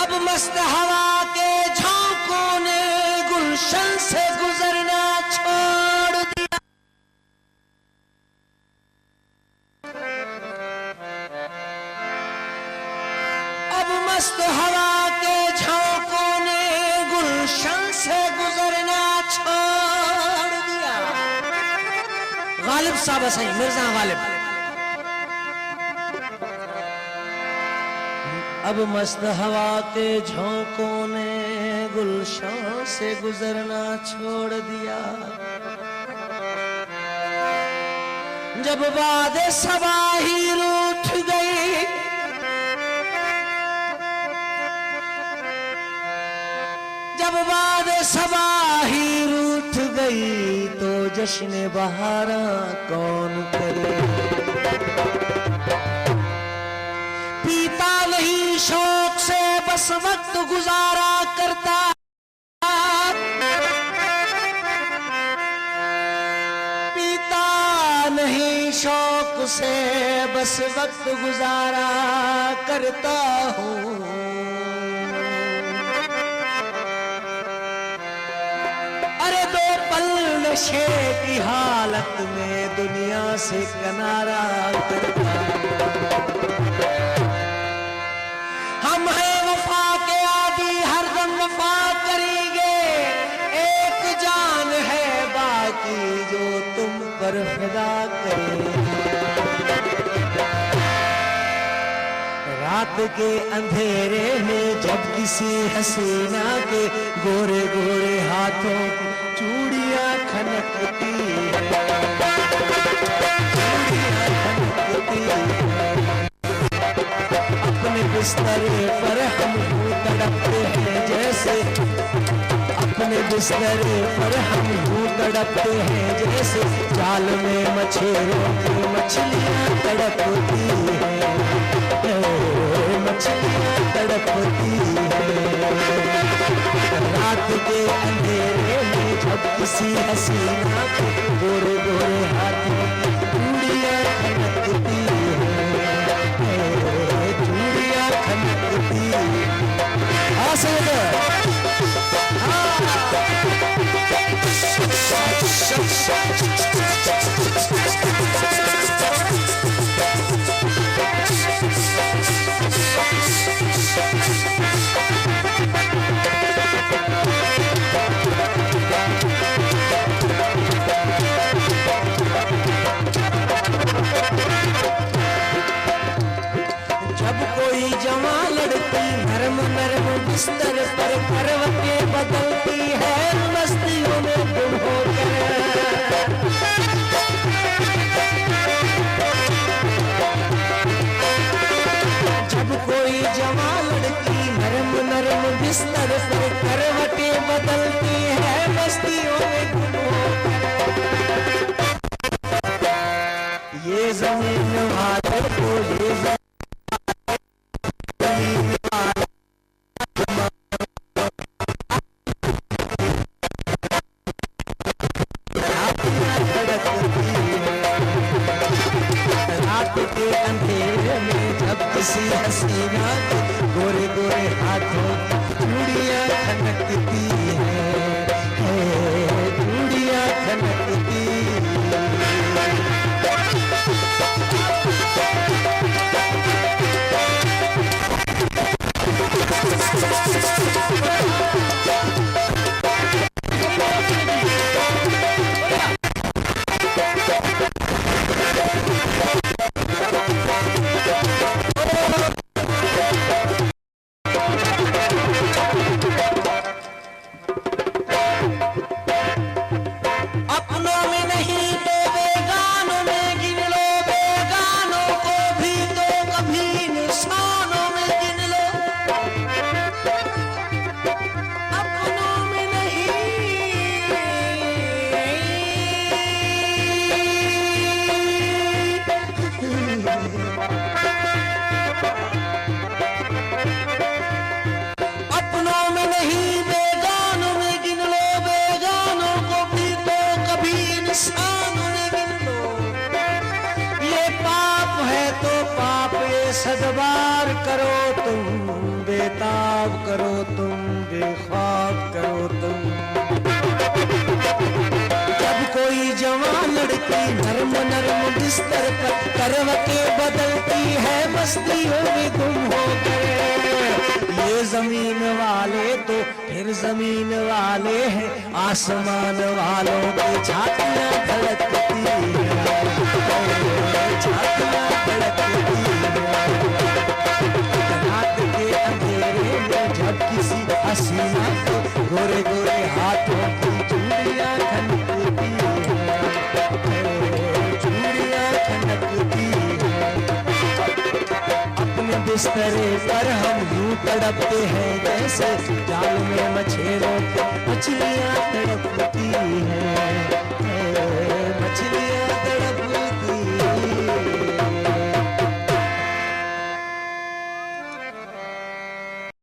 अब मस्त हवा के झोंकों ने गुलशन से गुजरना छोड़ दिया। अब मस्त हवा के झोंकों ने गुलशन से गुजरना छोड़ दिया। गालिब साहब सही, मिर्जा गालिब। अब मस्त हवा के झोंकों ने गुलशन से गुजरना छोड़ दिया। जब वादे सबा ही रूठ गई, जब वादे सबा ही रूठ गई तो जश्न बहारा कौन करे। पीता नहीं शौक से बस वक्त गुजारा करता, पीता नहीं शौक से बस वक्त गुजारा करता हूँ। अरे दो पल नशे की हालत में दुनिया से किनारा करता हूँ। हम हैं वफा के आदी, हरदम वफा करेंगे। एक जान है बाकी जो तुम पर फिदा करेंगे। रात के अंधेरे में जब किसी हसीना के गोरे गोरे हाथों की चूड़ियां खनकती है, चूड़ियां खनकती है। अपने बिस्तरे पर हम यूं तड़पते हैं जैसे, अपने बिस्तरे पर हम यूं तड़पते हैं जैसे जाल में मछलियों की मछलियां तड़पती हैं, मछलियां तड़पती हैं। रात के अंधेरे में जब किसी हसीना के गोरे गोरे हाथों की चूड़ियां खनकती हैं, चूड़ियां खनकती जब कोई जवां लड़की नरम नरम बिस्तर पर करवटें बदलती है मस्तियों में गुम होकर। जब कोई जवां लड़की नरम नरम बिस्तर पर करवटें बदलती है मस्तियों में गुम होकर। ये जमीन वाले को ये किसी हसीना के गोरे गोरे हाथों चूड़ियां खनकती हैं, चूड़ियां खनकती। बेकरार करो तुम, बेताब करो तुम, बेख्वाब करो तुम। जब कोई जवान लड़की नर्म नर्म बिस्तर पर करवटें बदलती है, बस्तियों में गुम हो गए ये जमीन वाले तो फिर जमीन वाले हैं, आसमान वालों की छातियां धड़कती हैं, छातियां धड़कती हैं। रात के अंधेरे में जब किसी हसीना को गोरे गोरे हाथों की चूड़ियां खनकती हैं, चूड़ियां खनकती हैं। अपने बिस्तरे पर हम यूं तड़पते हैं जैसे जाल में मछेरों की मछलियां तड़पती हैं।